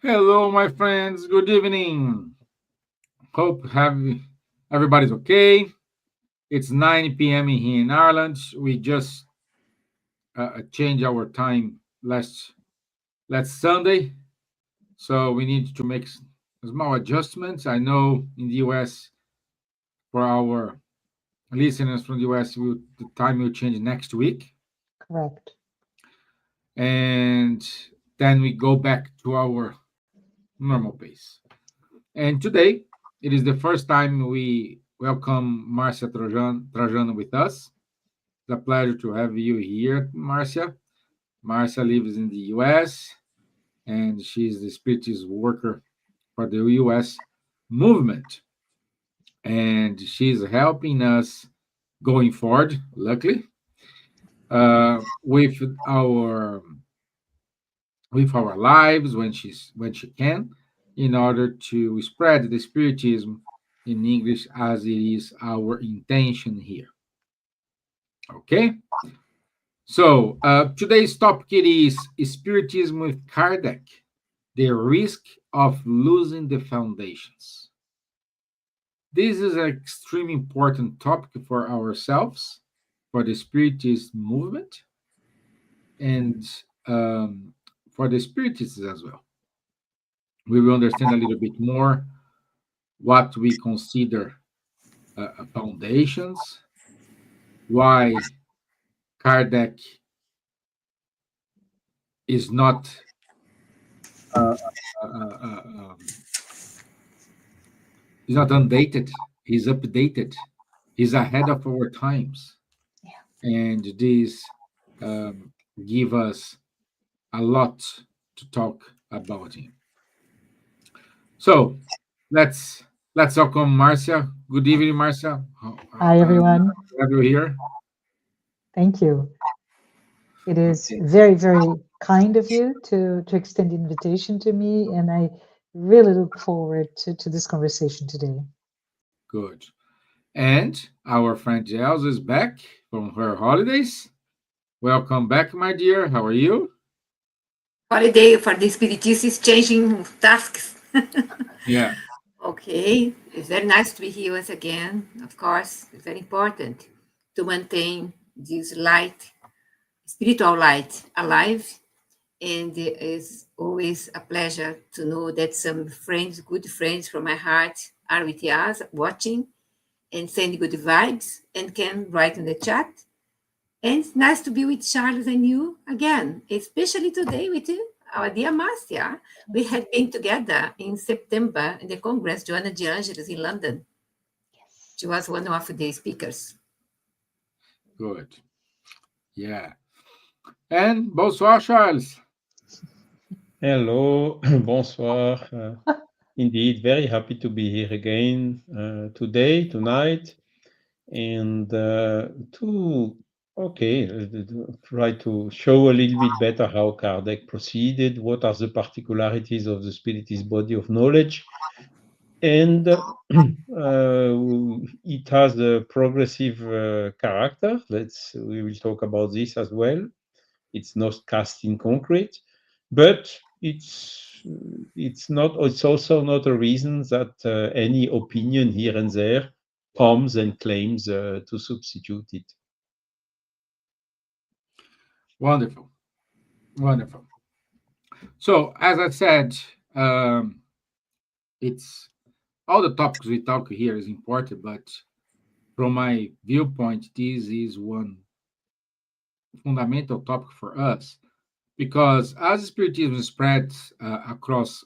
Hello, my friends. Good evening. Hope everybody's okay. It's 9 p.m. here in Ireland. We just changed our time last Sunday, so we need to make small adjustments. I know in the U.S. for our listeners from the U.S. The time will change next week, Correct. and then we go back to our normal pace. And today, it is the first time we welcome Marcia Trajano with us. It's a pleasure to have you here, Marcia. Marcia lives in the US and she's the Spiritist worker for the US movement. And she's helping us going forward, luckily, uh, with our with our lives when she can, in order to spread the Spiritism in English as it is our intention here. Okay, so today's topic is Spiritism with Kardec, the risk of losing the foundations. This is an extremely important topic for ourselves, for the Spiritist movement, and um, for the Spiritists as well. We will understand a little bit more what we consider foundations, why Kardec is not uh, uh, uh, uh, um, he's not undated, he's updated, he's ahead of our times, Yeah. and this um, give us a lot to talk about him. So let's let's welcome Marcia. Good evening, Marcia. Hi, everyone. Glad you're here. Thank you. It is Okay, very, very kind of you to extend the invitation to me, and I really look forward to this conversation today. good. And our friend Elsa is back from her holidays. Welcome back, my dear. How are you? Holiday for the spiritist is changing tasks. Yeah, Okay, it's very nice to be here once again. Of course, it's very important to maintain this light, spiritual light alive. And it's always a pleasure to know that some friends, good friends from my heart, are with us watching and send good vibes and can write in the chat. And it's nice to be with Charles and you again, especially today with you, our dear Marcia. We had been together in September in the Congress, Joanna de Angelis in London. Yes. She was one of the speakers. good. Yeah. And bonsoir, Charles. Hello, bonsoir. Indeed, very happy to be here again today, tonight, and try to show a little bit better how Kardec proceeded, what are the particularities of the Spiritist body of knowledge, and it has a progressive character. We will talk about this as well. It's not cast in concrete, but it's also not a reason that any opinion here and there comes and claims to substitute it. Wonderful. Wonderful. So, as I said, um, it's all the topics we talk here is important, but from my viewpoint, this is one fundamental topic for us because as Spiritism spreads across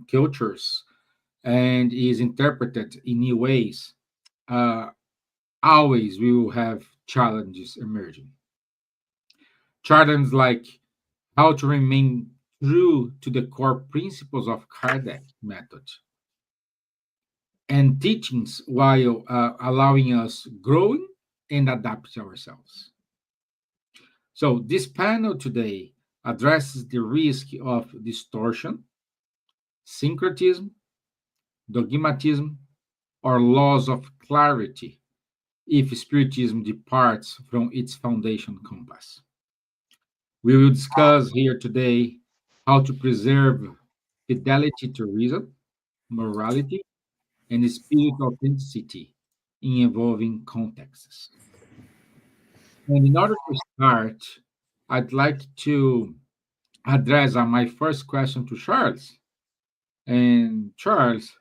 cultures and is interpreted in new ways, uh, always we will have challenges emerging. Challenges like how to remain true to the core principles of Kardec method and teachings while allowing us growing and adapt ourselves. So this panel today addresses the risk of distortion, syncretism, dogmatism, or loss of clarity if Spiritism departs from its foundation compass. We will discuss here today how to preserve fidelity to reason, morality, and spiritual authenticity in evolving contexts. And in order to start, I'd like to address my first question to Charles. And Charles,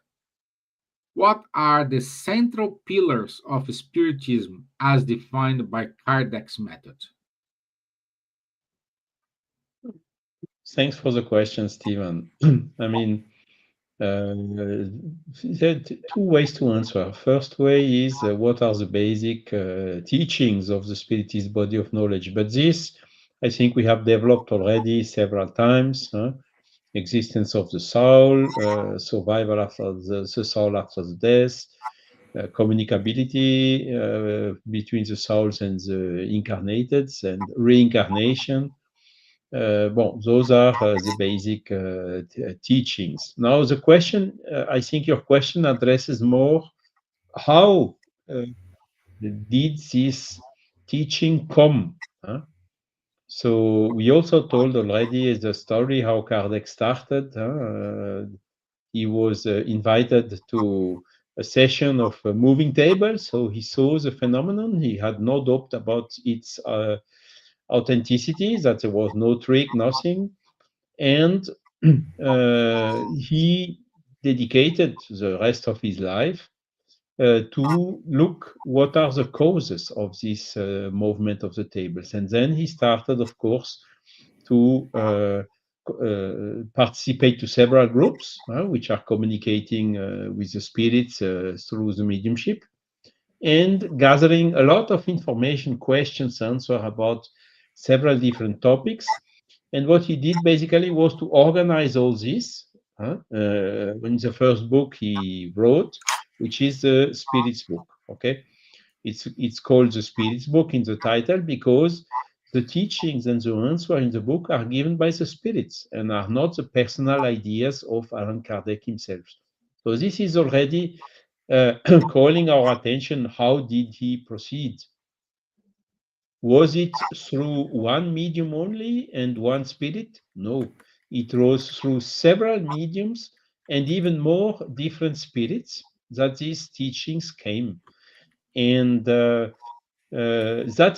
what are the central pillars of Spiritism as defined by Kardec's method? Thanks for the question, Stevan. I mean, there are two ways to answer. First way is what are the basic teachings of the Spiritist body of knowledge? But this, I think we have developed already several times. Existence of the soul, survival after the soul after the death, communicability between the souls and the incarnated, and reincarnation. Those are the basic teachings. Now, the question, I think your question addresses more how did this teaching come? So we also told already the story how Kardec started. He was invited to a session of moving tables, so he saw the phenomenon. He had no doubt about its authenticity, that there was no trick, nothing. And he dedicated the rest of his life to look what are the causes of this movement of the tables. And then he started, of course, to participate to several groups which are communicating with the spirits through the mediumship, and gathering a lot of information, questions, answers about several different topics. And what he did basically was to organize all this in the first book he wrote, which is the Spirits book. Okay, it's called the Spirits book in the title because the teachings and the answers in the book are given by the spirits and are not the personal ideas of Allan Kardec himself. So this is already calling our attention. How did he proceed? Was it through one medium only and one spirit? No, it was through several mediums and even more different spirits that these teachings came. And that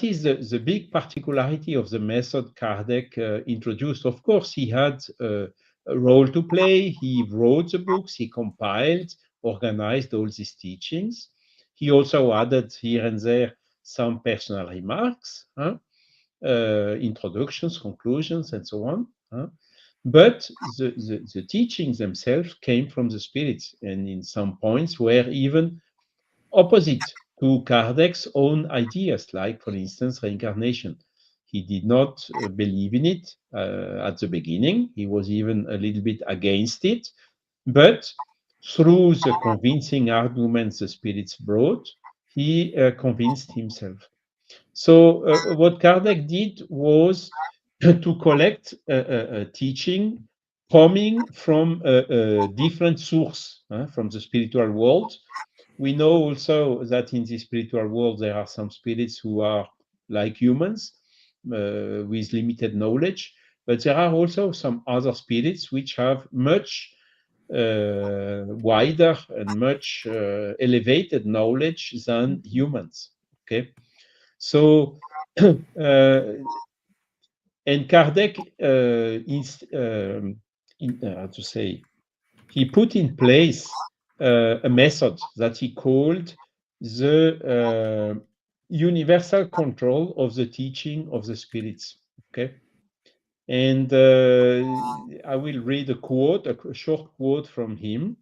is the big particularity of the method Kardec introduced. Of course, he had a role to play. He wrote the books, he compiled, organized all these teachings. He also added here and there some personal remarks, introductions, conclusions, and so on. But the teachings themselves came from the spirits, and in some points were even opposite to Kardec's own ideas, like, for instance, reincarnation. He did not believe in it at the beginning. He was even a little bit against it. But through the convincing arguments the spirits brought, he convinced himself. So what Kardec did was to collect a teaching coming from a different source, from the spiritual world. We know also that in the spiritual world there are some spirits who are like humans with limited knowledge, but there are also some other spirits which have much wider and much elevated knowledge than humans. Okay, so and Kardec, how to say, he put in place a method that he called the universal control of the teaching of the spirits. Okay, and I will read a quote, a short quote from him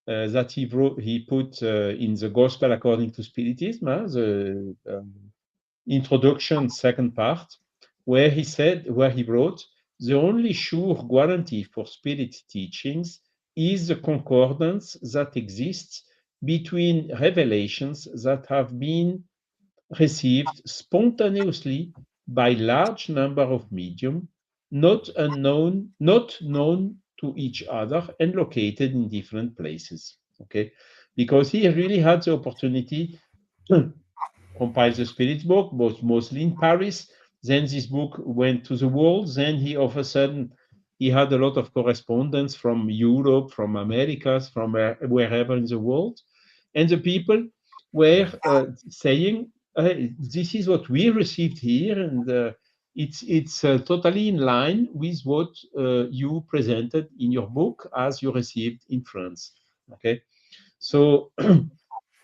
that he wrote. He put in the Gospel according to Spiritism, the introduction, second part, where he wrote, "The only sure guarantee for spirit teachings is the concordance that exists between revelations that have been received spontaneously by large number of medium, not known to each other and located in different places." Okay, because he really had the opportunity compile the Spirits book, mostly in Paris. Then this book went to the world. Then he, all of a sudden, he had a lot of correspondence from Europe, from Americas, from wherever in the world. And the people were saying, this is what we received here, and it's totally in line with what you presented in your book as you received in France. Okay, so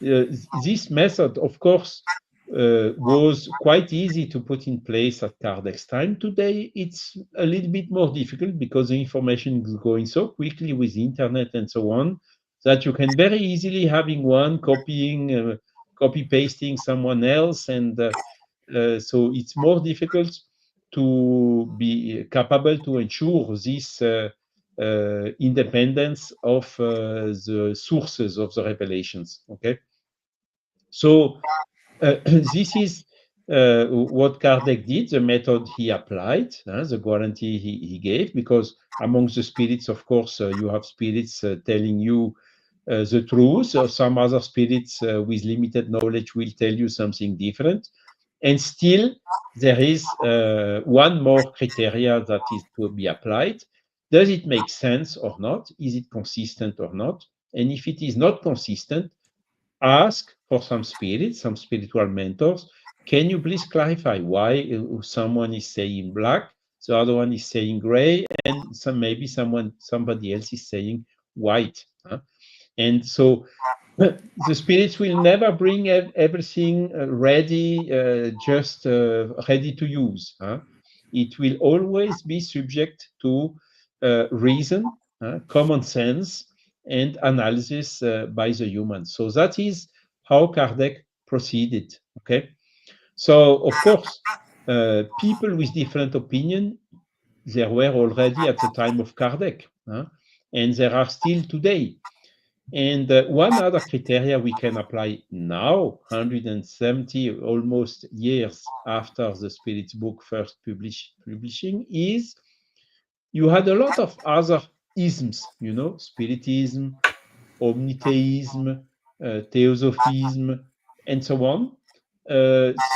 this method, of course, was quite easy to put in place at Kardec's time. Today, it's a little bit more difficult because the information is going so quickly with the internet and so on, that you can very easily having one copying, copy pasting someone else, and so it's more difficult to be capable to ensure this independence of the sources of the revelations. Okay, so this is what Kardec did, the method he applied, the guarantee he gave, because amongst the spirits, of course, you have spirits telling you the truth, or some other spirits with limited knowledge will tell you something different. And still, there is one more criteria that is to be applied. Does it make sense or not? Is it consistent or not? And if it is not consistent, ask for some spirits, some spiritual mentors. Can you please clarify why someone is saying black, the other one is saying gray, and maybe somebody else is saying white? And so the spirits will never bring everything ready, just ready to use. It will always be subject to reason, common sense, and analysis by the human. So that is how Kardec proceeded. Okay, so of course, people with different opinion, there were already at the time of Kardec, and there are still today. And one other criteria we can apply now, 170 almost years after the Spirit's book first publishing, is you had a lot of other isms, Spiritism, Omnitheism, Theosophism, and so on.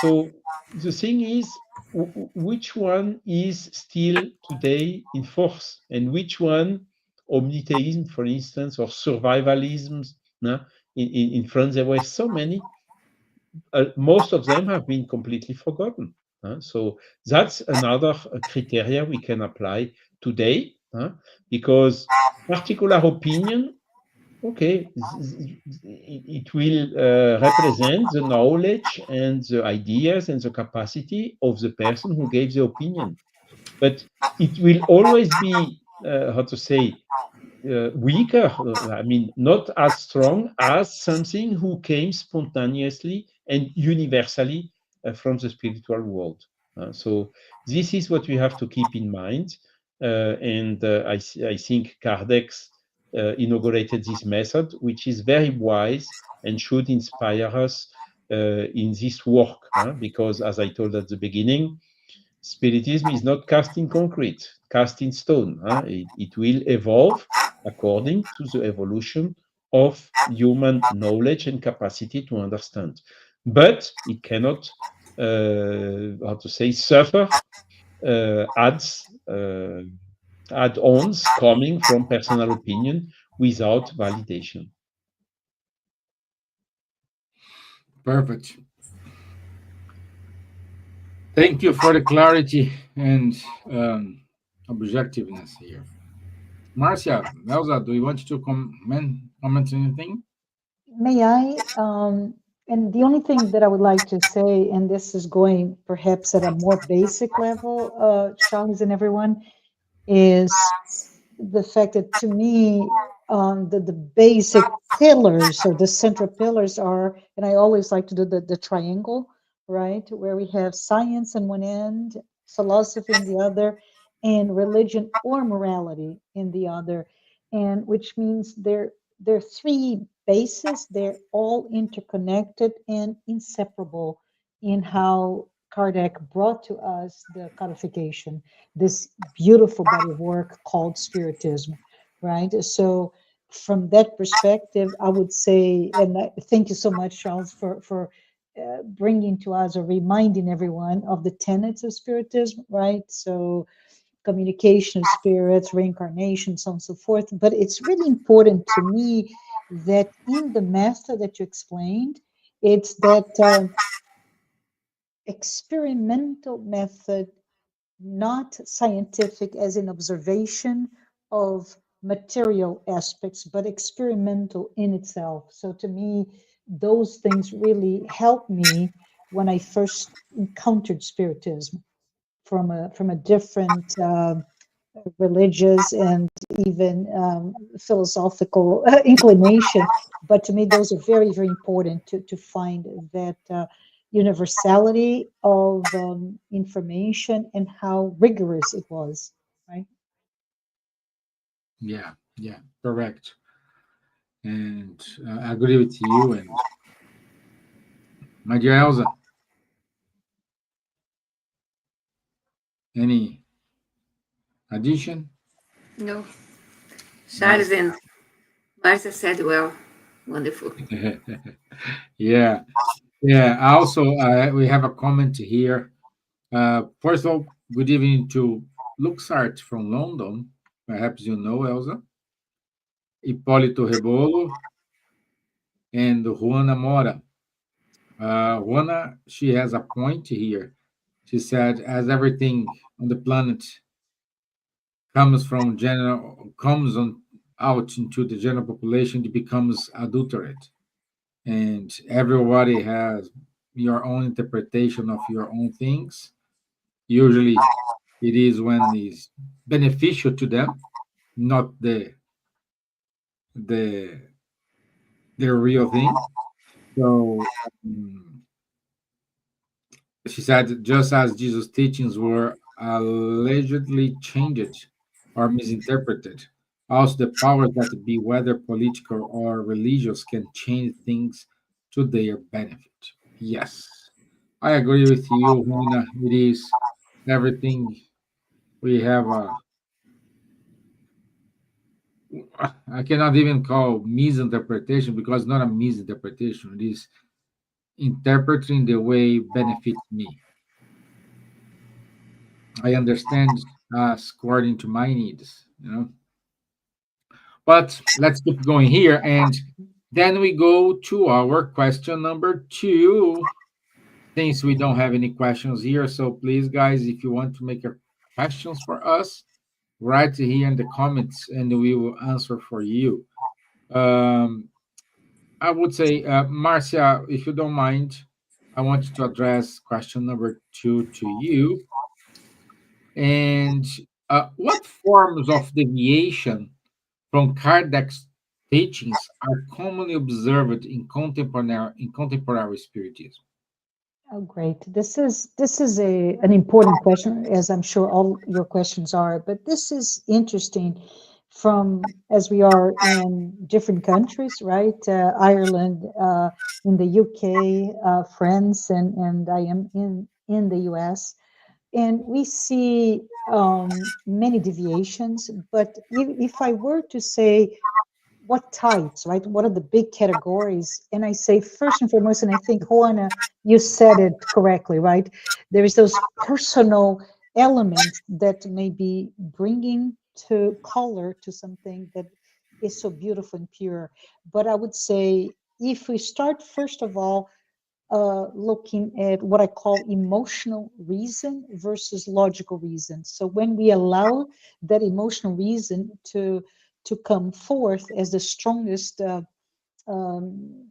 So the thing is, which one is still today in force, and which one, Omnitheism, for instance, or survivalism? In France, there were so many. Most of them have been completely forgotten. So that's another criteria we can apply today, because particular opinion, okay, it will represent the knowledge and the ideas and the capacity of the person who gave the opinion. But it will always be, weaker, I mean, not as strong as something who came spontaneously and universally from the spiritual world. So this is what we have to keep in mind. And I think Kardec inaugurated this method, which is very wise and should inspire us in this work, because as I told at the beginning, Spiritism is not cast in concrete, cast in stone. It will evolve according to the evolution of human knowledge and capacity to understand. But it cannot, suffer add-ons coming from personal opinion without validation. Perfect. Thank you for the clarity and objectiveness here. Marcia, Elsa, do you want to comment anything? May I? And the only thing that I would like to say, and this is going perhaps at a more basic level, Charles and everyone, is the fact that to me, the basic pillars or the central pillars are, and I always like to do the triangle, right? Where we have science on one end, philosophy in the other, and religion or morality in the other. And which means there are three bases, they're all interconnected and inseparable in how Kardec brought to us the codification, this beautiful body of work called Spiritism, right? So from that perspective, I would say, and thank you so much, Charles, for bringing to us or reminding everyone of the tenets of Spiritism, right? So communication of spirits, reincarnation, so on and so forth. But it's really important to me that in the method that you explained, it's that experimental method, not scientific as in observation of material aspects, but experimental in itself. So to me, those things really helped me when I first encountered Spiritism from a different religious and even philosophical inclination. But to me, those are very, very important to find that universality of information and how rigorous it was, right? Yeah, yeah, correct. And I agree with you. And my dear Elsa, any addition? No, No. Charles and Marcia said well. Wonderful. Yeah, yeah. Also, we have a comment here. First of all, good evening to Luxart from London. Perhaps you know Elsa. Hipólito Rebolo and Juana Mora. Juana, she has a point here. She said, as everything on the planet comes on out into the general population, it becomes adulterate, and everybody has your own interpretation of your own things. Usually, it is when it's beneficial to them, not the the real thing. So she said, just as Jesus' teachings were allegedly changed or misinterpreted, also the powers that be, whether political or religious, can change things to their benefit. Yes, I agree with you, Huna. It is everything we have. I cannot even call misinterpretation because it's not a misinterpretation. It is interpreting the way benefits me. I understand according to my needs, you know. But let's keep going here, and then we go to our question number two. Since we don't have any questions here, so please, guys, if you want to make your questions for us, write here in the comments, and we will answer for you. Um, I would say, Marcia, if you don't mind, I want you to address question number two to you. And what forms of deviation from Kardec's teachings are commonly observed in contemporary spiritism? Oh, great. This is a an important question, as I'm sure all your questions are, but this is interesting from as we are in different countries, right? Ireland, in the UK, France, and I am in the US. And we see many deviations, but if I were to say what types, right? What are the big categories? And I say first and foremost, and I think Juana, you said it correctly, right? There is those personal elements that may be bringing to color to something that is so beautiful and pure. But I would say if we start first of all looking at what I call emotional reason versus logical reason. So when we allow that emotional reason to come forth as the strongest um,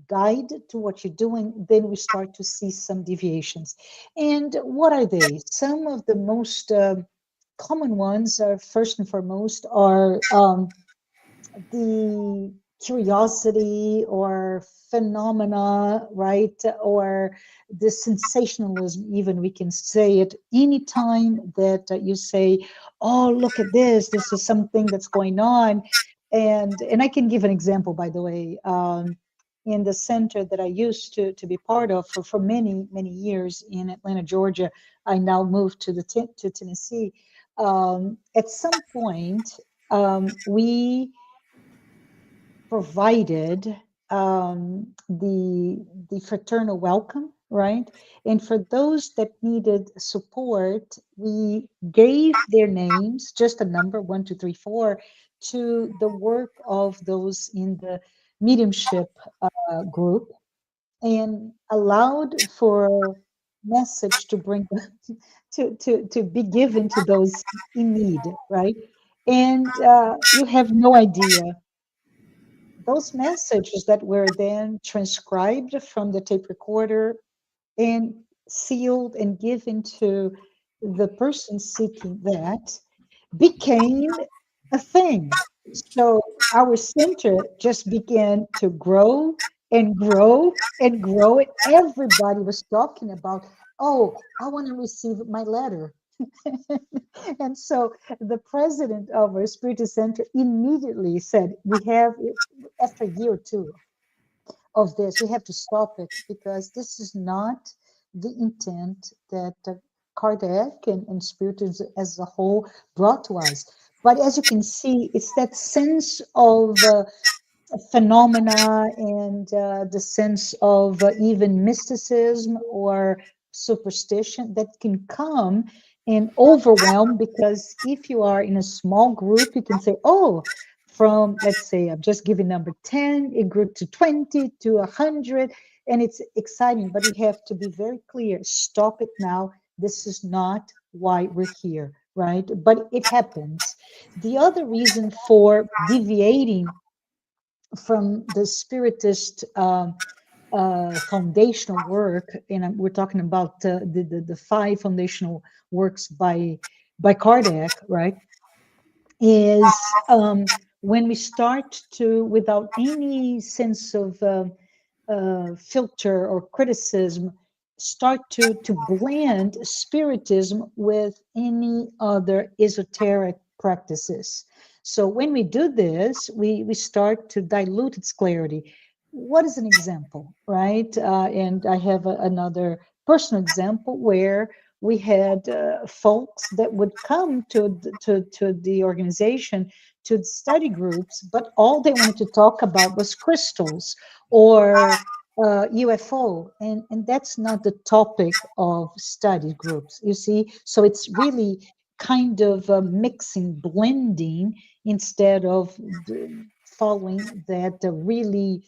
guide to what you're doing, then we start to see some deviations. And what are they? Some of the most common ones are first and foremost are the curiosity or phenomena, right? Or the sensationalism, even we can say it anytime that you say, oh, look at this is something that's going on. And I can give an example, by the way. In the center that I used to be part of for many, many years in Atlanta, Georgia, I now moved to Tennessee. At some point, we provided the fraternal welcome, right? And for those that needed support, we gave their names, just a number, 1, 2, 3, 4, to the work of those in the mediumship group, and allowed for message to bring to be given to those in need, right? And you have no idea, those messages that were then transcribed from the tape recorder and sealed and given to the person seeking that became a thing. So our center just began to grow and grow and grow. And everybody was talking about, oh, I want to receive my letter. And so the president of our Spirit Center immediately said, we have, after a year or two of this, we have to stop it, because this is not the intent that Kardec and Spiritism as a whole brought to us. But as you can see, it's that sense of phenomena and the sense of even mysticism or superstition that can come and overwhelm, because if you are in a small group, you can say, oh, from, let's say, I'm just giving number 10, it grew to 20 to 100, and it's exciting, but we have to be very clear, stop it now. This is not why we're here, right? But it happens. The other reason for deviating from the Spiritist foundational work, and we're talking about the 5 foundational works by Kardec, right? Is when we start to, without any sense of filter or criticism, start to blend Spiritism with any other esoteric practices. So when we do this, we start to dilute its clarity. What is an example, right? And I have another personal example where we had folks that would come to the organization, to the study groups, but all they wanted to talk about was crystals or UFO, and that's not the topic of study groups, you see. So it's really kind of mixing, blending, instead of following that really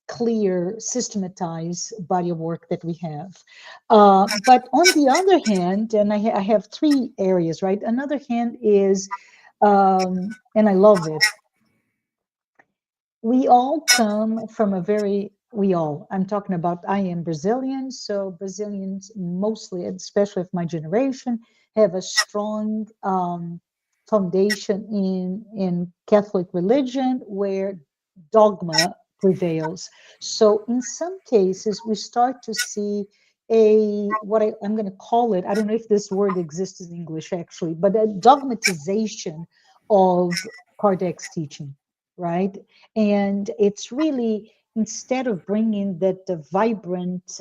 clear, systematized body of work that we have. But on the other hand, and I have 3 areas, right? Another hand is, and I love it, we all come from a very, we all, I'm talking about, I am Brazilian, so Brazilians mostly, especially of my generation, have a strong foundation in Catholic religion, where dogma prevails. So in some cases, we start to see what I'm going to call it, I don't know if this word exists in English actually, but a dogmatization of Kardec's teaching, right? And it's really, instead of bringing that vibrant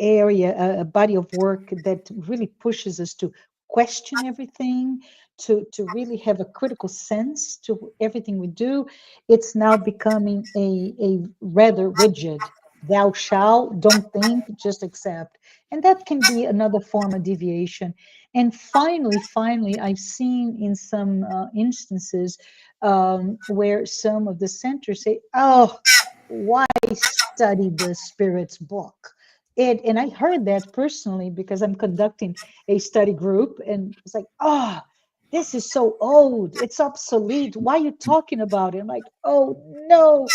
area, a body of work that really pushes us to question everything, to really have a critical sense to everything we do, it's now becoming a rather rigid, thou shalt, don't think, just accept. And that can be another form of deviation. And finally, I've seen in some instances where some of the centers say, oh, why study the Spirit's book? And I heard that personally, because I'm conducting a study group, and it's like, oh, this is so old, it's obsolete, why are you talking about it? I'm like, oh, no,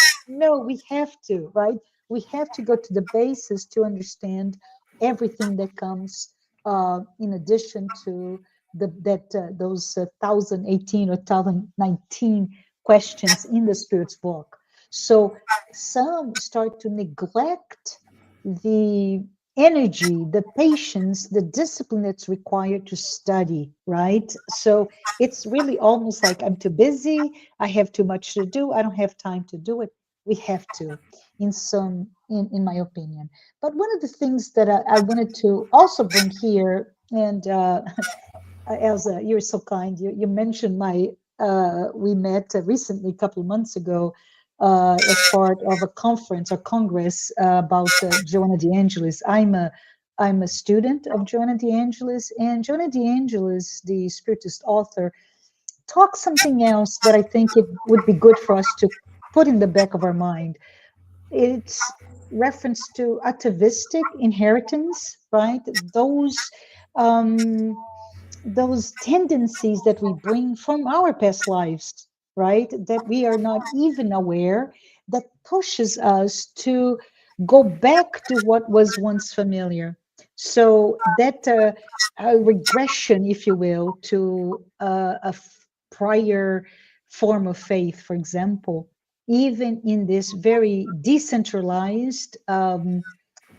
we have to, right? We have to go to the basis to understand everything that comes in addition to those 1018 or 1019 questions in the Spirit's book. So some start to neglect the energy, the patience, the discipline that's required to study, right? So it's really almost like, I'm too busy, I have too much to do, I don't have time to do it. We have to, in my opinion. But one of the things that I wanted to also bring here, and Elsa, you're so kind. You mentioned we met recently, a couple of months ago, as part of a conference or congress about Joanna de Angelis. I'm a student of Joanna de Angelis, and Joanna de Angelis, the Spiritist author, talks something else that I think it would be good for us to put in the back of our mind. It's reference to atavistic inheritance, right? Um, those tendencies that we bring from our past lives, right? That we are not even aware, that pushes us to go back to what was once familiar. So that a regression, if you will, to prior form of faith, for example, even in this very decentralized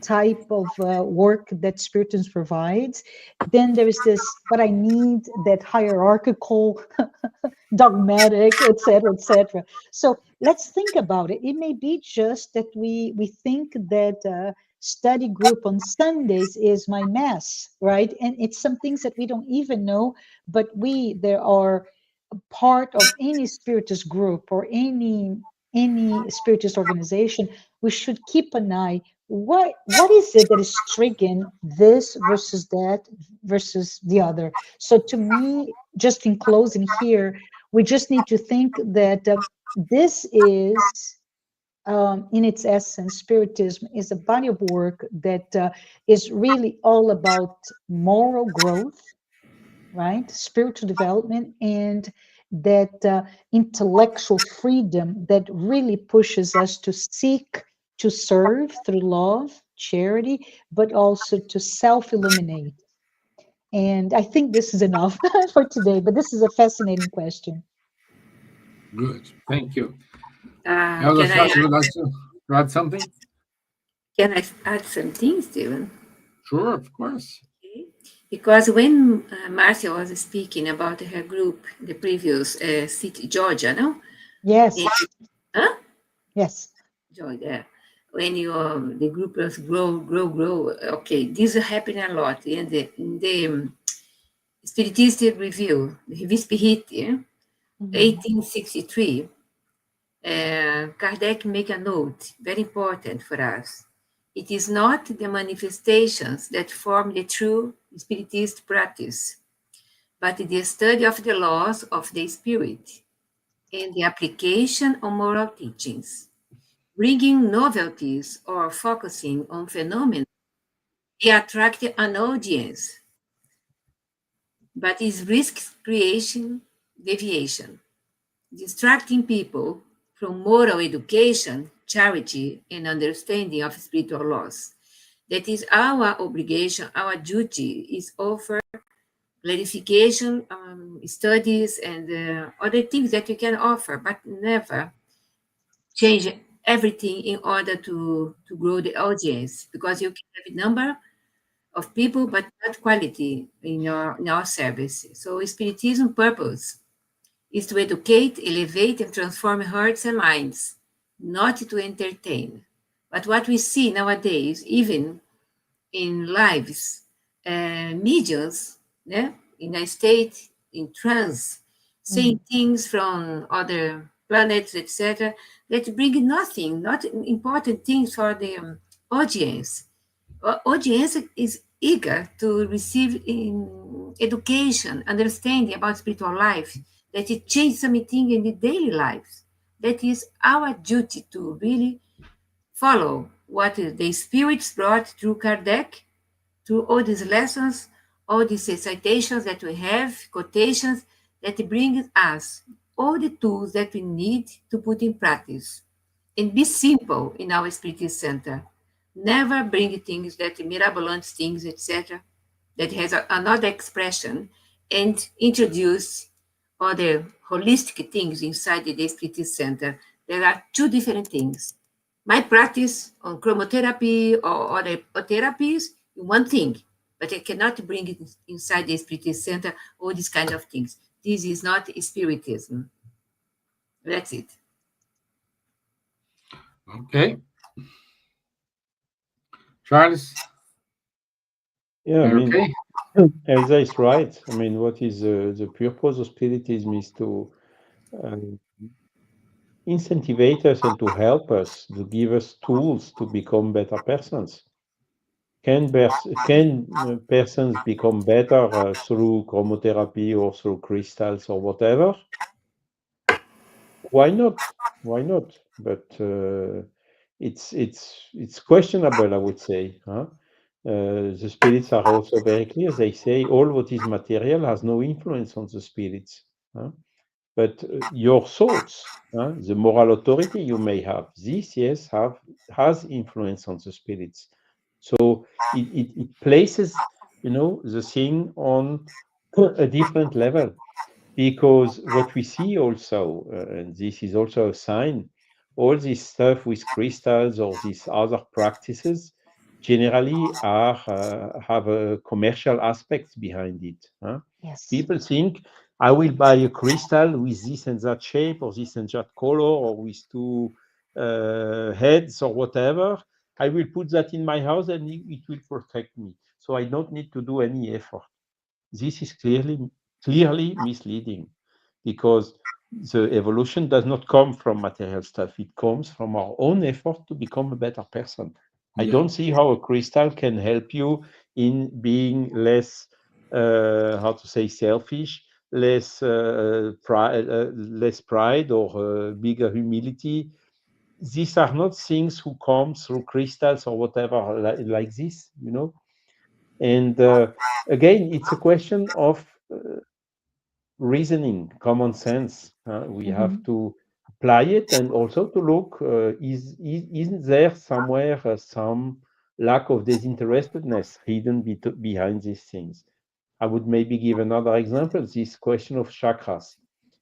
type of work that Spiritism provides, then there is this, but I need that hierarchical, dogmatic, etc., etc. So let's think about it. It may be just that we think that study group on Sundays is my mass, right? And it's some things that we don't even know, but there are part of any spiritist group or any spiritist organization, we should keep an eye. What is it that is triggering this versus that versus the other? So to me, just in closing here, we just need to think that this is in its essence, Spiritism is a body of work that is really all about moral growth, right? Spiritual development, and that intellectual freedom that really pushes us to seek to serve through love, charity, but also to self-illuminate. And I think this is enough for today, but this is a fascinating question. Good. Thank you. Can I Elsa, would like to add something? add some things, Steven? Sure, of course. Okay. Because when Marcia was speaking about her group, the previous city, Georgia, no? Yes. Huh? Yes. Georgia. When the group was grow. Okay, this is happening a lot in the Spiritist Review, the Revue Spirit, 1863. Kardec make a note, very important for us. It is not the manifestations that form the true Spiritist practice, but the study of the laws of the Spirit and the application of moral teachings. Bringing novelties or focusing on phenomena, they attract an audience, but it risks creation deviation, distracting people from moral education, charity, and understanding of spiritual laws. That is our obligation, our duty is offer clarification, studies, and other things that we can offer, but never change everything in order to grow the audience, because you can have a number of people, but not quality in our service. So Spiritism purpose is to educate, elevate, and transform hearts and minds, not to entertain. But what we see nowadays, even in lives, mediums, yeah, in a state in trance, saying things from other planets, etc., that bring nothing, not important things for the audience. Audience is eager to receive in education, understanding about spiritual life, that it changes something in the daily lives. That is our duty to really follow what the spirits brought through Kardec, through all these lessons, all these citations that we have, quotations that bring us all the tools that we need to put in practice. And be simple in our Spiritist Center. Never bring things that mirabolante things, etc., that has another expression, and introduce other holistic things inside the Spiritist Center. There are two different things. My practice on chromotherapy or other therapies, one thing, but I cannot bring it inside the Spiritist Center, all these kind of things. This is not Spiritism. That's it. Okay. Charles? Yeah, I mean, Okay. Elsa is right. I mean, what is the purpose of Spiritism is to incentivate us and to help us, to give us tools to become better persons. Can persons become better through chromotherapy or through crystals or whatever? Why not? Why not? But it's questionable, I would say. Huh? The spirits are also very clear. They say all what is material has no influence on the spirits. Huh? But your thoughts, the moral authority you may have, this yes has influence on the spirits. So it places, the thing on a different level, because what we see also, and this is also a sign, all this stuff with crystals or these other practices generally are have a commercial aspect behind it. Huh? Yes. People think I will buy a crystal with this and that shape or this and that color or with two heads or whatever. I will put that in my house and it will protect me. So I don't need to do any effort. This is clearly misleading, because the evolution does not come from material stuff. It comes from our own effort to become a better person. I Yeah. don't see how a crystal can help you in being less, how to say, selfish, less pride or bigger humility. These are not things who come through crystals or whatever like this. And again, it's a question of reasoning, common sense. We have Hmm. to apply it and also to look, isn't there somewhere some lack of disinterestedness hidden behind these things? I would maybe give another example, this question of chakras.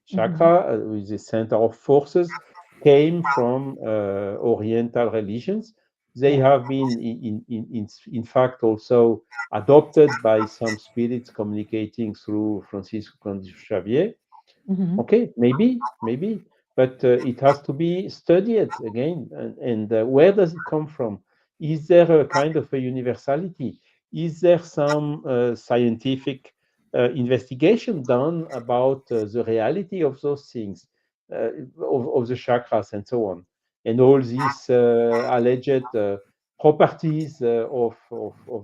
Hmm. Chakra, with the center of forces, came from Oriental religions. They Yeah. have been, in fact, also adopted by some spirits communicating through Francisco Cândido Xavier. Hmm. Okay, maybe, but it has to be studied again. And where does it come from? Is there a kind of a universality? Is there some scientific investigation done about the reality of those things, of the chakras and so on, and all these alleged properties of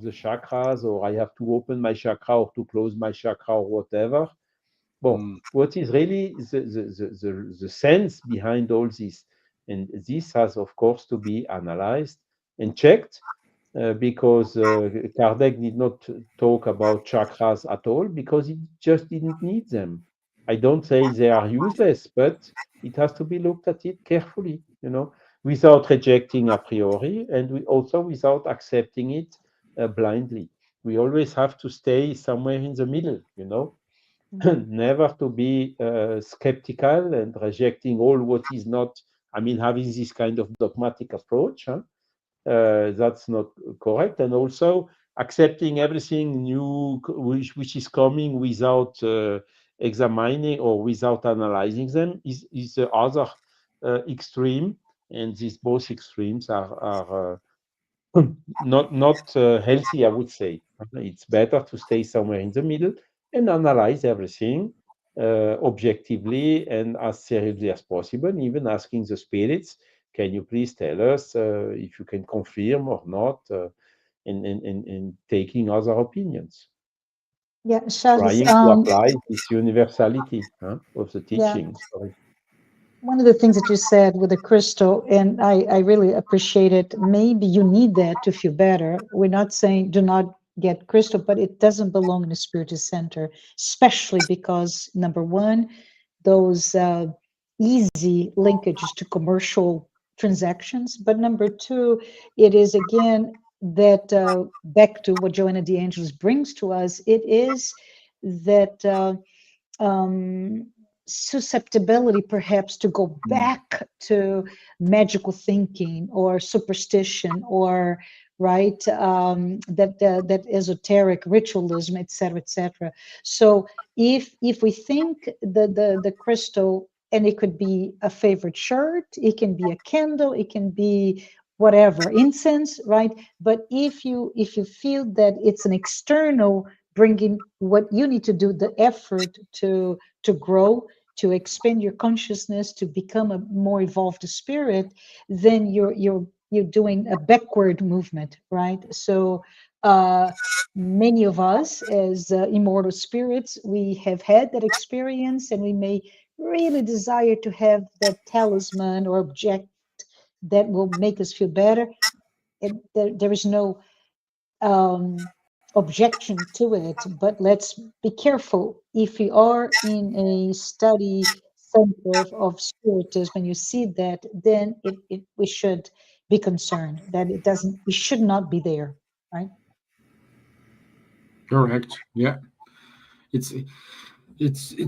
the chakras, or I have to open my chakra or to close my chakra or whatever? Well, Mm, what is really the sense behind all this? And this has, of course, to be analyzed and checked, because Kardec did not talk about chakras at all because he just didn't need them. I don't say they are useless, but it has to be looked at it carefully, without rejecting a priori, and also without accepting it blindly. We always have to stay somewhere in the middle. Hmm. Never to be skeptical and rejecting all what is not, I mean, having this kind of dogmatic approach. That's not correct. And also accepting everything new which is coming without examining or without analyzing them is the other extreme. And these both extremes are not healthy, I would say. It's better to stay somewhere in the middle and analyze everything objectively and as seriously as possible, even asking the spirits, can you please tell us if you can confirm or not, and taking other opinions, Yeah, Charles. trying to apply this universality of the Yeah, teachings. Sorry. one of the things that you said with the crystal, and I really appreciate it. Maybe you need that to feel better. We're not saying do not get crystal, but it doesn't belong in a spiritist center, especially because number one, those easy linkages to commercial transactions. But number two, it is again that back to what Joanna De Angelis brings to us, it is that susceptibility perhaps to go mm, back to magical thinking or superstition or right that esoteric ritualism, etc. So if we think the crystal, and it could be a favorite shirt, it can be a candle, it can be whatever, incense, right? But if you feel that it's an external bringing what you need to do, the effort to grow, to expand your consciousness to become a more evolved spirit, then you're doing a backward movement, right? So many of us as immortal spirits, we have had that experience, and we may really desire to have that talisman or object that will make us feel better. And there is no objection to it, but let's be careful. If you are in a study center of spiritism and you see that, then we should be concerned that it doesn't, we should not be there, right? Correct. Yeah. It's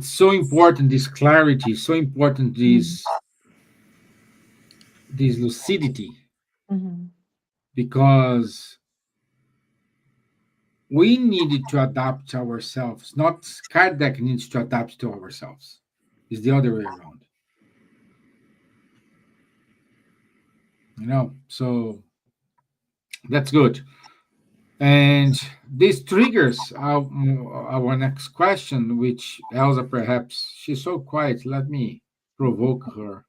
so important, this clarity, so important, this lucidity, Mhm. because we needed to adapt ourselves, not Kardec needs to adapt to ourselves. It's the other way around. So that's good. And this triggers our next question, which Elsa, perhaps she's so quiet. Let me provoke her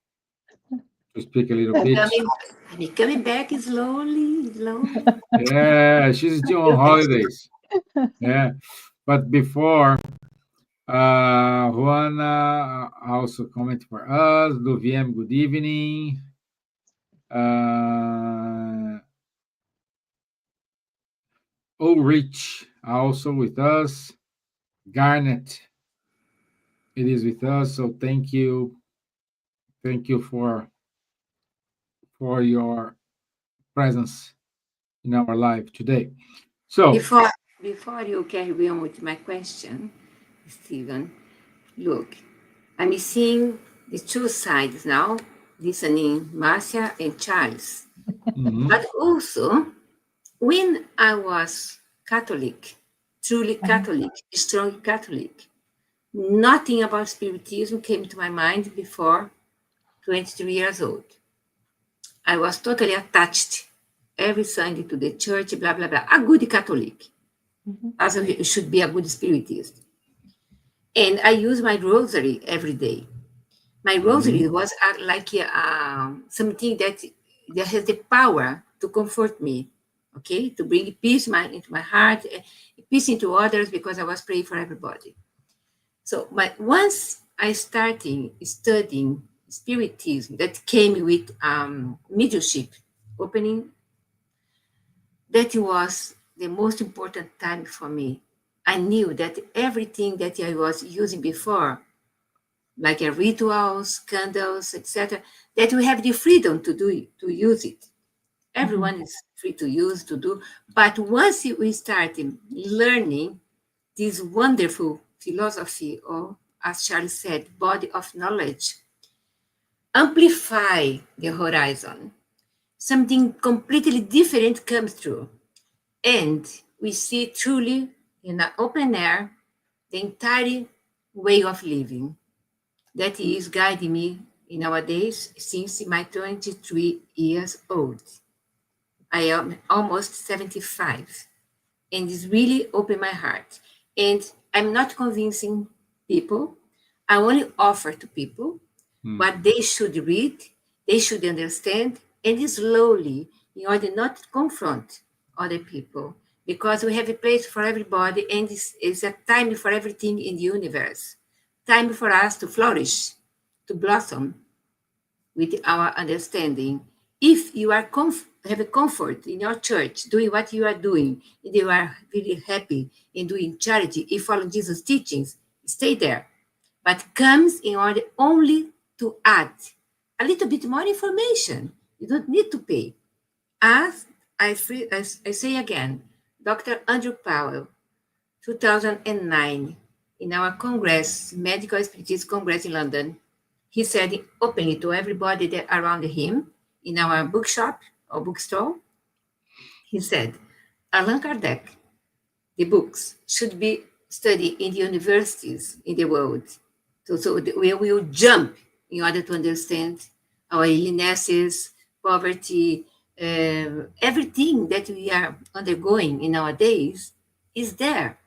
to speak a little bit. I'm coming back slowly, slowly. Yeah, she's still on holidays. Yeah, but before, Juana also comment for us. Luviem, good evening. Ulrich also with us. Garnet, it is with us. So thank you for your presence in our live today. So before you carry on with my question, Stevan, look, I'm seeing the two sides now, listening Marcia and Charles. But also, when I was Catholic, truly Catholic, strong Catholic, nothing about Spiritism came to my mind before 23 years old. I was totally attached every Sunday to the church, blah, blah, blah. A good Catholic, as it should be a good Spiritist. And I use my rosary every day. My rosary was like something that has the power to comfort me, okay, to bring peace into my heart, peace into others, because I was praying for everybody. So, once I started studying Spiritism, that came with mediumship opening, that was the most important time for me. I knew that everything that I was using before, like rituals, candles, etc., that we have the freedom to use it. Everyone is free to use, to do. But once we started learning this wonderful philosophy, or as Charles said, body of knowledge, amplify the horizon. Something completely different comes through. And we see truly in the open air the entire way of living that is guiding me in nowadays since my 23 years old. I am almost 75, and it's really opened my heart. And I'm not convincing people. I only offer to people what they should read, they should understand, and slowly, in order not to confront other people, because we have a place for everybody, and it's a time for everything in the universe. Time for us to flourish, to blossom with our understanding. If you are have a comfort in your church, doing what you are doing, and you are really happy in doing charity, if following Jesus' teachings, stay there. But comes in order only to add a little bit more information. You don't need to pay. As I say again, Dr. Andrew Powell, 2009, in our Congress, Medical Spiritism Congress in London, he said openly to everybody that around him in our bookshop or bookstore, he said, Allan Kardec, the books should be studied in the universities in the world. So we will jump in order to understand our illnesses, poverty, everything that we are undergoing in our days is there.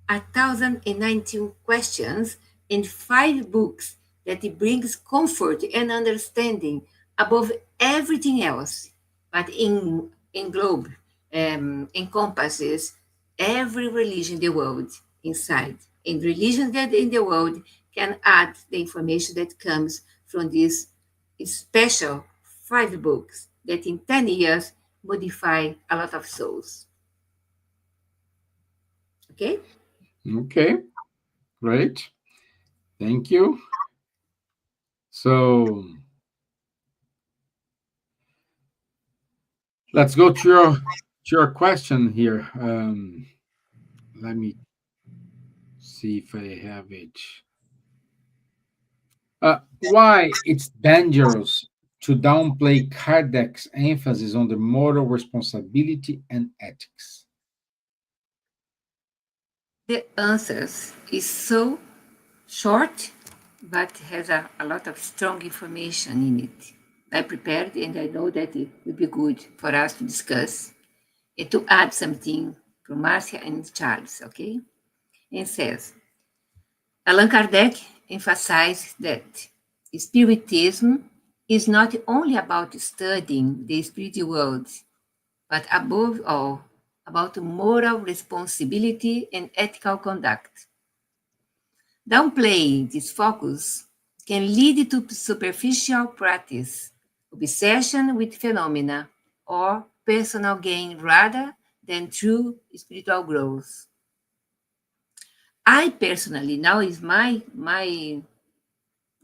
1,019 questions and 5 books that it brings comfort and understanding above everything else, but encompasses every religion in the world inside. And religions that in the world can add the information that comes from these special 5 books that in 10 years modify a lot of souls. Okay? Okay, great. Thank you. So let's go to your question here. Let me see if I have it. Why it's dangerous to downplay Kardec's emphasis on the moral responsibility and ethics? The answers is so short, but has a lot of strong information in it. I prepared and I know that it will be good for us to discuss and to add something from Marcia and Charles, okay? And says, Allan Kardec emphasized that Spiritism is not only about studying the spiritual world, but above all, about moral responsibility and ethical conduct. Downplaying this focus can lead to superficial practice, obsession with phenomena, or personal gain rather than true spiritual growth. I personally, now is my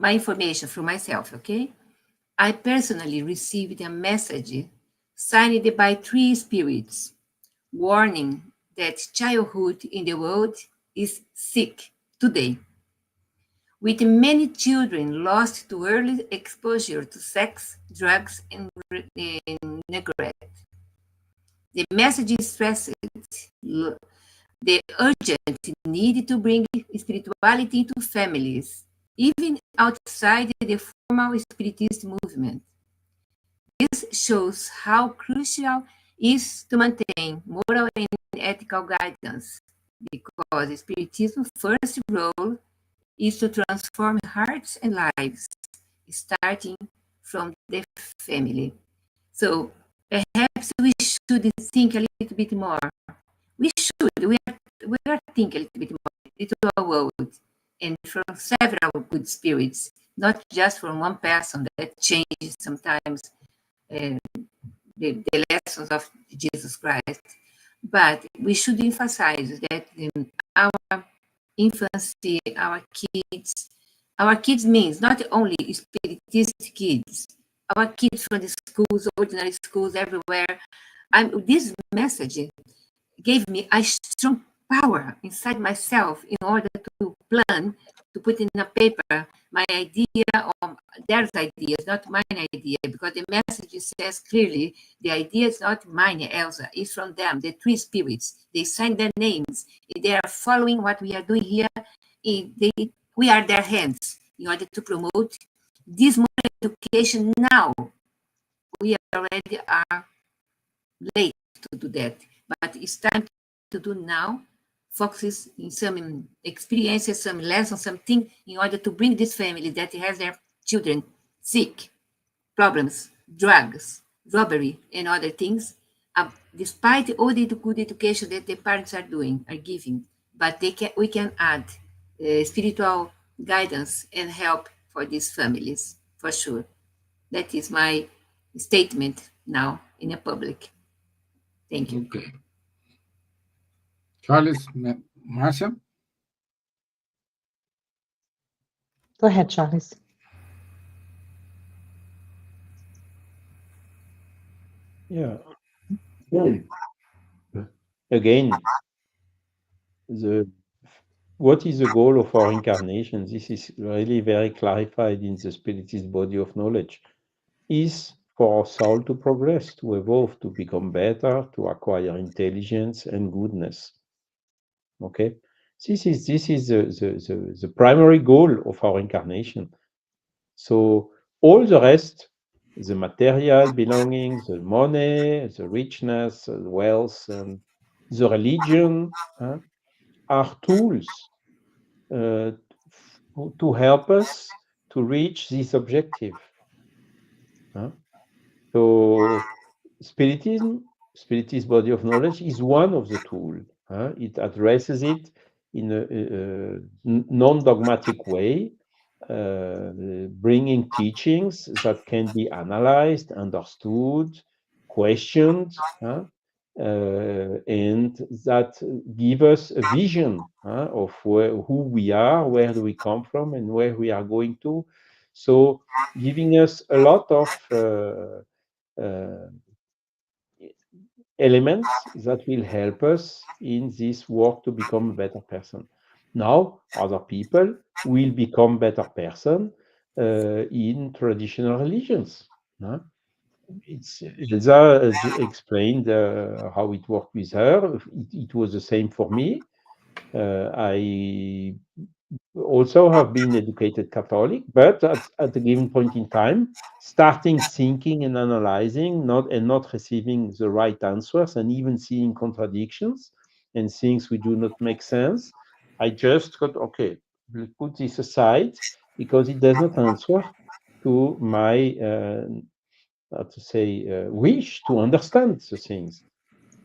information from myself, okay? I personally received a message signed by 3 spirits warning that childhood in the world is sick today, with many children lost to early exposure to sex, drugs, and neglect. The message stressed the urgent need to bring spirituality into families, even outside the formal spiritist movement. This shows how crucial it is to maintain moral and ethical guidance, because Spiritism's first role is to transform hearts and lives, starting from the family. So perhaps we should think a little bit more. We are thinking a little bit more into our world, and from several good spirits, not just from one person that changes sometimes the lessons of Jesus Christ. But we should emphasize that our infancy, our kids means not only spiritist kids, our kids from the schools, ordinary schools, everywhere. This message gave me a strong power inside myself in order to plan, to put in a paper my idea or their ideas, not my idea, because the message says clearly the idea is not mine, Elsa, it's from them, the 3 spirits. They sign their names. They are following what we are doing here. We are their hands in order to promote this moral education now. We already are late to do that, but it's time to do now. Focuses in some experiences, some lessons, something in order to bring this family that has their children sick, problems, drugs, robbery, and other things, despite all the good education that the parents are giving, but we can add spiritual guidance and help for these families, for sure. That is my statement now in the public. Thank you. Okay. Charles, Marcia? Go ahead, Charles. Yeah. Again, what is the goal of our incarnation? This is really very clarified in the Spiritist body of knowledge. Is for our soul to progress, to evolve, to become better, to acquire intelligence and goodness. Okay, this is the primary goal of our incarnation. So all the rest, the material belongings, the money, the richness, the wealth, and the religion are tools to help us to reach this objective. So Spiritist body of knowledge is one of the tools. It addresses it in a non-dogmatic way, bringing teachings that can be analyzed, understood, questioned, and that give us a vision of who we are, where do we come from, and where we are going to. So giving us a lot of elements that will help us in this work to become a better person. Now, other people will become better person in traditional religions. It's Elsa explained how it worked with her. It was the same for me. I also have been educated Catholic, but at a given point in time, starting thinking and analyzing, not receiving the right answers, and even seeing contradictions and things which do not make sense, I just got okay. We'll put this aside because it does not answer to my wish to understand the things.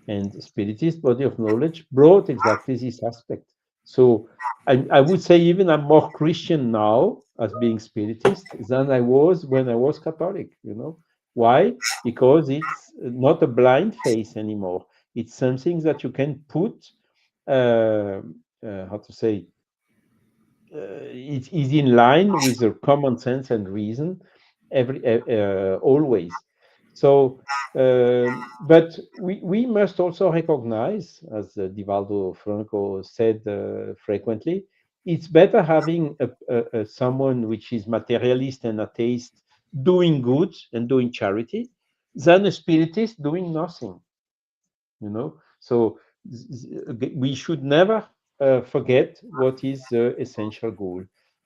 And Spiritist body of knowledge brought exactly this aspect. So I would say even I'm more Christian now as being Spiritist than I was when I was Catholic. Why? Because it's not a blind faith anymore. It's something that you can put, how to say, it is in line with the common sense and reason always. So, but we must also recognize, as Divaldo Franco said frequently, it's better having someone which is materialist and atheist doing good and doing charity than a spiritist doing nothing. So we should never forget what is the essential goal.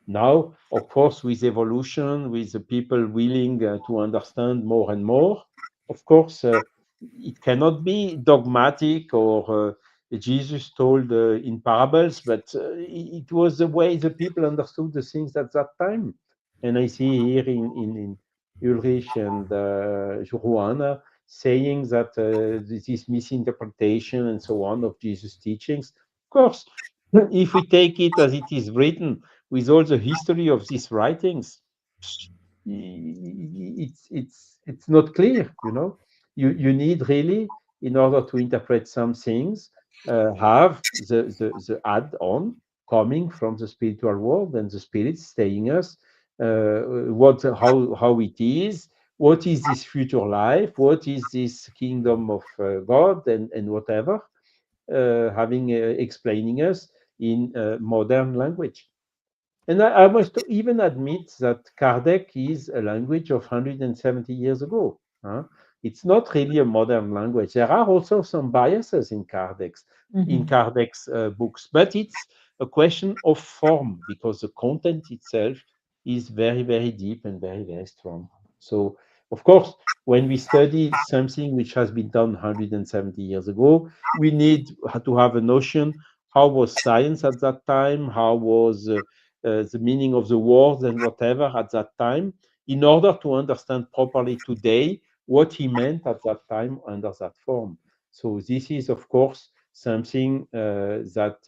Now, of course, with evolution, with the people willing to understand more and more, of course, it cannot be dogmatic or Jesus told in parables, but it was the way the people understood the things at that time. And I see here in Ulrich and Juana saying that this misinterpretation and so on of Jesus' teachings. Of course, if we take it as it is written with all the history of these writings, it's not clear. You need really, in order to interpret some things, have the add-on coming from the spiritual world and the spirits saying us how it is, what is this future life, what is this kingdom of God, and whatever, having explaining us in modern language. And I must even admit that Kardec is a language of 170 years ago. It's not really a modern language. There are also some biases in Kardec's books, but it's a question of form because the content itself is very, very deep and very, very strong. So, of course, when we study something which has been done 170 years ago, we need to have a notion: how was science at that time? How was the meaning of the words and whatever at that time, in order to understand properly today what he meant at that time under that form. So this is, of course, something that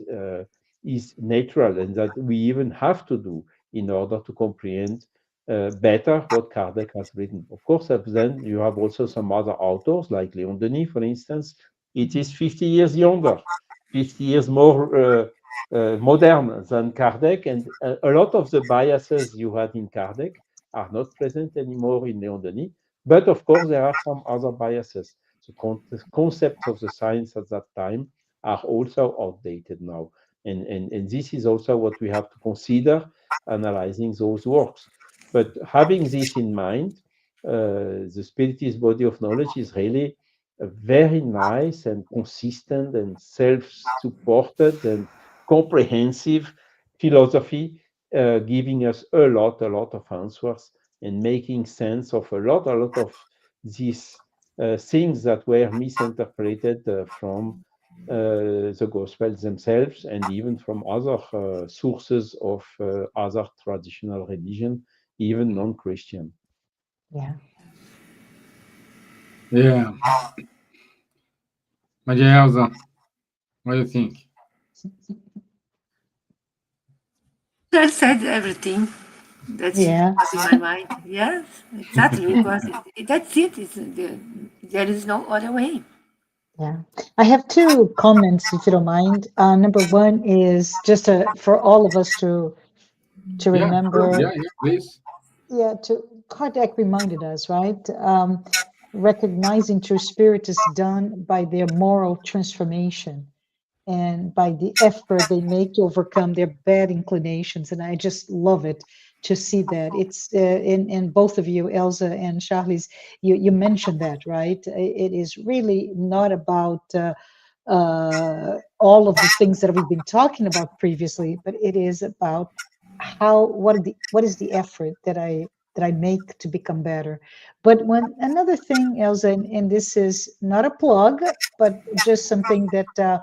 is natural and that we even have to do in order to comprehend better what Kardec has written. Of course, then you have also some other authors, like Léon Denis, for instance. It is 50 years younger, 50 years more modern than Kardec, and a lot of the biases you had in Kardec are not present anymore in Léon Denis. But of course, there are some other biases. The concepts of the science at that time are also outdated now. And this is also what we have to consider analyzing those works. But having this in mind, the Spiritist body of knowledge is really a very nice and consistent and self-supported and comprehensive philosophy, giving us a lot of answers and making sense of a lot of these things that were misinterpreted from the Gospels themselves and even from other sources of other traditional religion even non-Christian. Yeah. Yeah. Maria Elsa, what do you think? I said everything that Yeah. was in my mind. Yes, exactly. Because that's it. There is no other way. Yeah. I have two comments, if you don't mind. Number one is just for all of us to Yeah, sure. remember. Yeah, yeah, please. Yeah, Kardec reminded us, right? Recognizing true spirit is done by their moral transformation and by the effort they make to overcome their bad inclinations. And I just love it to see that. It's in both of you, Elsa and Charles, you mentioned that, right? It is really not about all of the things that we've been talking about previously, but it is about what is the effort that I make to become better. But when another thing, Elsa, and this is not a plug, but just something that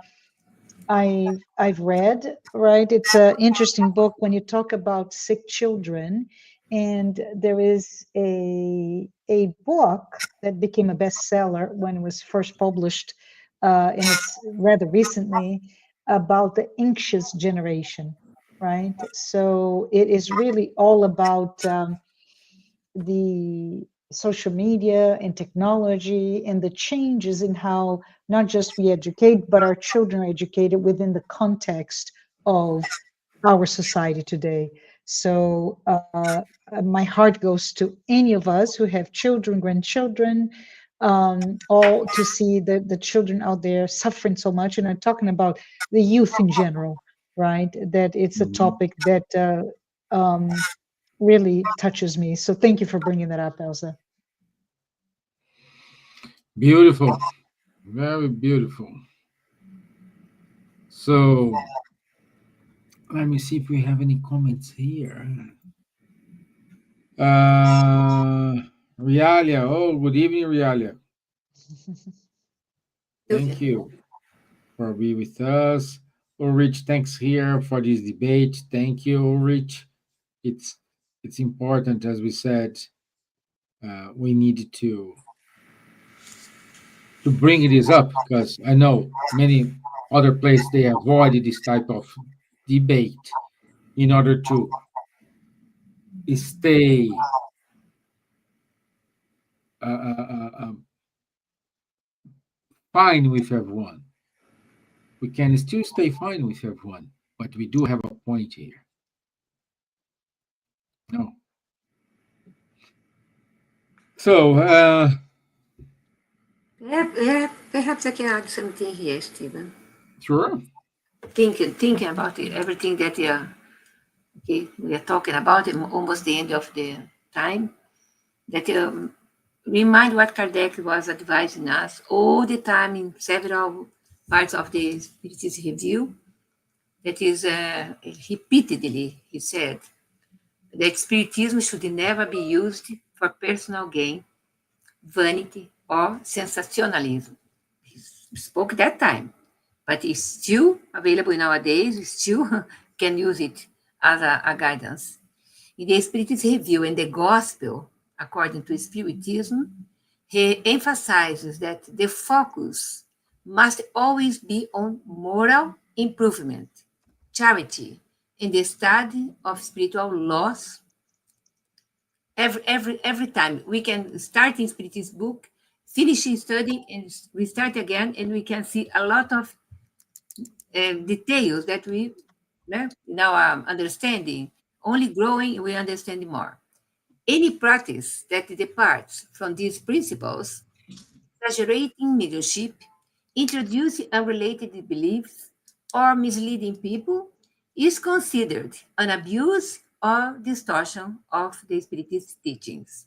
I've read, right? It's an interesting book when you talk about sick children, and there is a book that became a bestseller when it was first published, and it's rather recently about the anxious generation, right? So it is really all about the social media and technology and the changes in how not just we educate, but our children are educated within the context of our society today. So my heart goes to any of us who have children, grandchildren, all to see the children out there suffering so much. And I'm talking about the youth in general, right? That it's a Mhm. topic that really touches me. So thank you for bringing that up, Elsa. Beautiful. Very beautiful. So let me see if we have any comments here. Realia. Oh, good evening, Realia. Thank you for being with us. Ulrich, thanks here for this debate. Thank you, Ulrich. It's it's important, as we said, we need to bring this up because I know many other places they avoid this type of debate in order to stay fine with everyone. We can still stay fine with everyone, but we do have a point here. No. So, Perhaps I can add something here, Steven. sure. Thinking about everything that okay, we are talking about, almost the end of the time, that remind what Kardec was advising us all the time in several parts of the Spiritism Review. That is, repeatedly, he said that Spiritism should never be used for personal gain, vanity, or sensationalism. He spoke that time, but it's still available nowadays. We still can use it as a guidance. In the Spiritism Review and the Gospel, according to Spiritism, he emphasizes that the focus must always be on moral improvement, charity, and the study of spiritual laws. Every time we can start in Spiritism book, finish study, and we start again, and we can see a lot of details that we, in our understanding, only growing, we understand more. Any practice that departs from these principles, exaggerating mediumship, introducing unrelated beliefs, or misleading people, is considered an abuse or distortion of the Spiritist teachings.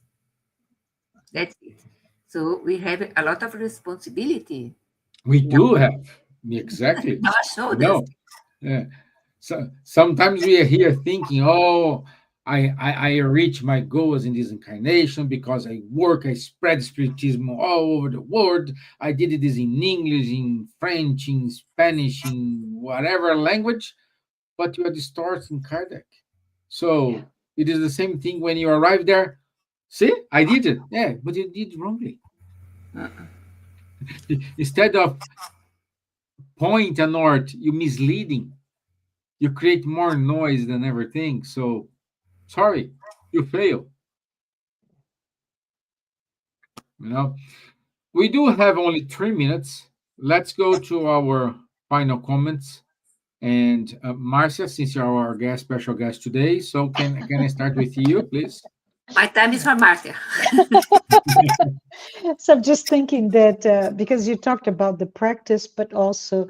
That's it. So we have a lot of responsibility We in our, do have exactly. in our shoulders. No. Yeah. So sometimes we are here thinking, oh, I reach my goals in this incarnation because I work, I spread spiritism all over the world. I did this in English, in French, in Spanish, in whatever language, but you are distorting Kardec. Yeah. So It is the same thing when you arrive there. See, I did it. Yeah, but you did wrongly. Instead of point a north, you misleading. You create more noise than everything. So sorry, you fail. You know, we do have only 3 minutes. Let's go to our final comments. And Marcia, since you're our guest, special guest today, so can I start with you, please? My time is for Marcia. So I'm just thinking that because you talked about the practice, but also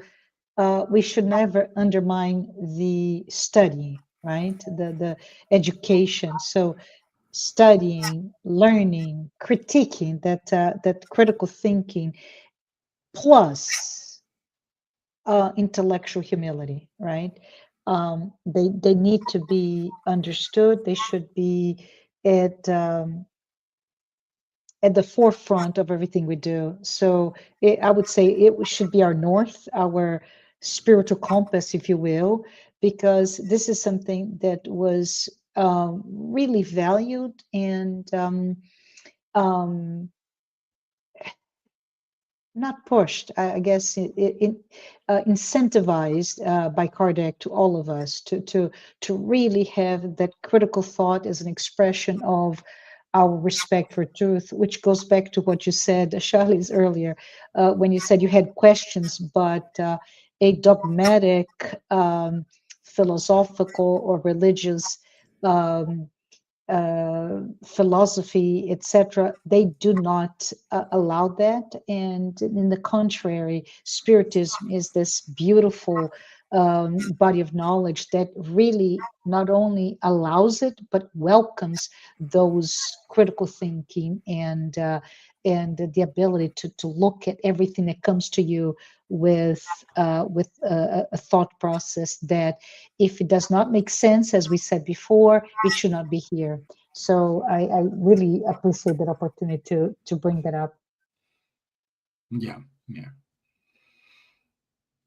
we should never undermine the study, right? The education. So studying, learning, critiquing, that critical thinking plus intellectual humility, right? They need to be understood. They should be at at the forefront of everything we do. So I would say it should be our north, our spiritual compass, if you will, because this is something that was really valued and um, not pushed, I guess, incentivized by Kardec to all of us to really have that critical thought as an expression of our respect for truth, which goes back to what you said, Charlie's earlier, when you said you had questions, but a dogmatic, philosophical, or religious um, philosophy, etc., they do not allow that. And in the contrary, Spiritism is this beautiful body of knowledge that really not only allows it, but welcomes those critical thinking and the ability to look at everything that comes to you with a thought process that if it does not make sense, as we said before, it should not be here. So I really appreciate that opportunity to bring that up. Yeah, yeah.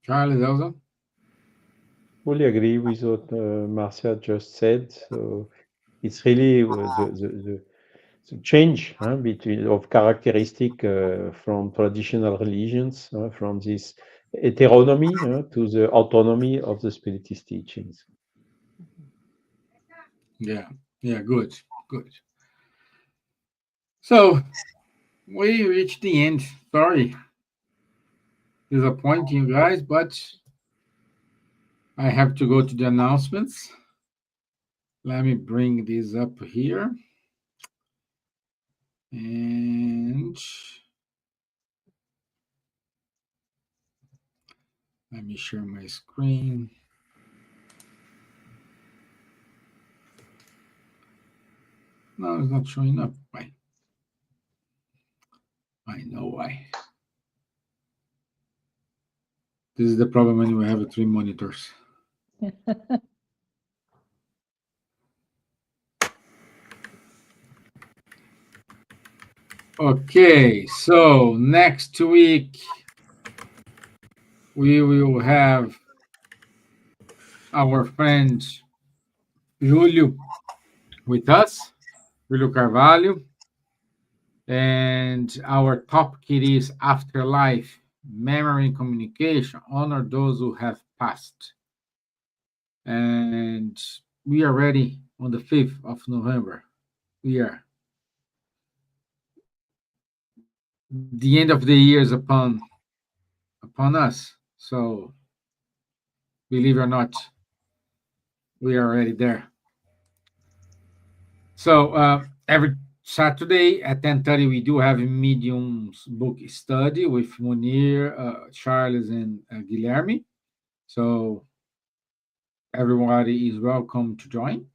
Charles, Elsa? Fully agree with what Marcia just said. So it's really the change between of characteristic from traditional religions, from this heteronomy to the autonomy of the Spiritist teachings. Yeah, yeah, good, good. So we reached the end. Sorry, disappointing you guys, but I have to go to the announcements. Let me bring this up here. And let me share my screen. No, it's not showing up. Why? I know why. This is the problem when we have 3 monitors. Okay, so next week we will have our friend Julio with us, Julio Carvalho, and our topic is afterlife, memory and communication, honor those who have passed. And we are ready on the 5th of November. We are. The end of the year is upon us. So believe it or not, we are already there. So every Saturday at 10:30 we do have a mediums book study with Munir, Charles, and Guilherme. So everybody is welcome to join.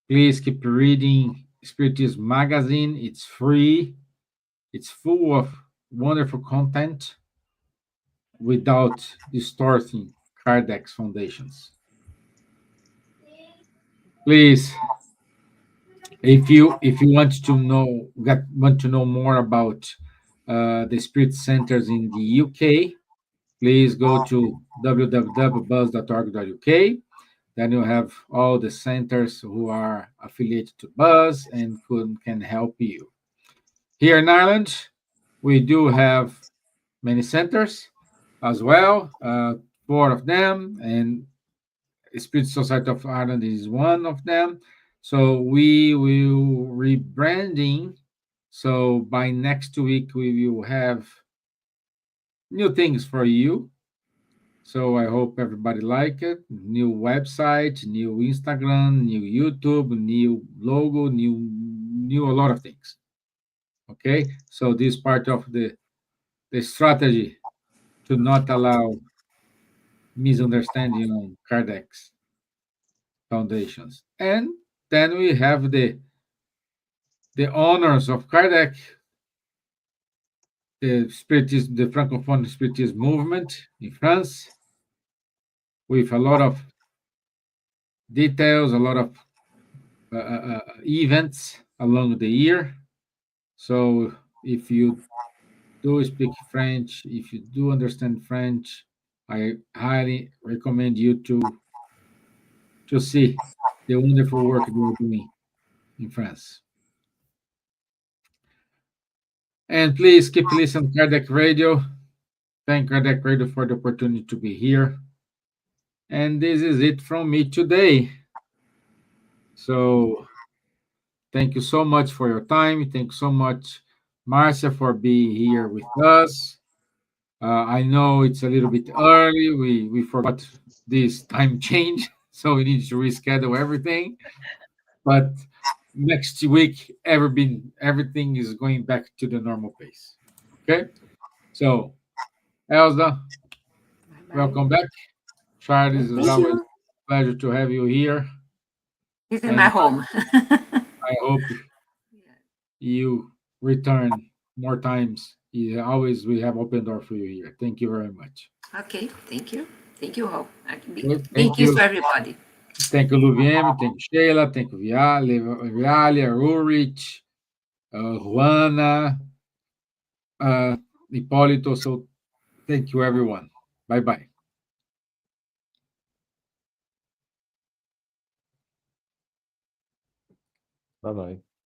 Please keep reading Spiritism magazine. It's free. It's full of wonderful content without distorting Kardec's foundations. Please, if you want to know more about the spirit centers in the UK, please go to www.buzz.org.uk. Then you have all the centers who are affiliated to BUZZ and can help you. Here in Ireland, we do have many centers as well, 4 of them, and Spirit Society of Ireland is one of them. So we will rebranding. So by next week, we will have new things for you. So I hope everybody like it. New website, new Instagram, new YouTube, new logo, new a lot of things. Okay, so this part of the strategy to not allow misunderstanding on Kardec's foundations. And then we have the honors of Kardec, the Spiritism, the Francophone Spiritism movement in France, with a lot of details, a lot of events along the year. So if you do speak French, if you do understand French, I highly recommend you to see the wonderful work they are doing in France. And please keep listening to Kardec Radio. Thank Kardec Radio for the opportunity to be here. And this is it from me today. So thank you so much for your time. Thank you so much, Marcia, for being here with us. I know it's a little bit early. We forgot this time change, so we need to reschedule everything. But next week, everything is going back to the normal pace. Okay? So, Elsa, Bye-bye. welcome back. Charles, it's Thank always you. a pleasure to have you here. This is And my home. I hope you return more times. Yeah, always we have open door for you here. Thank you very much. Okay, thank you. Thank you all. Good. Thank you to everybody. Thank you, Luviem. Thank you, Sheila. Thank you, Vialia, Rurich, Juana, Hipólito. So thank you, everyone. Bye-bye. Bye-bye.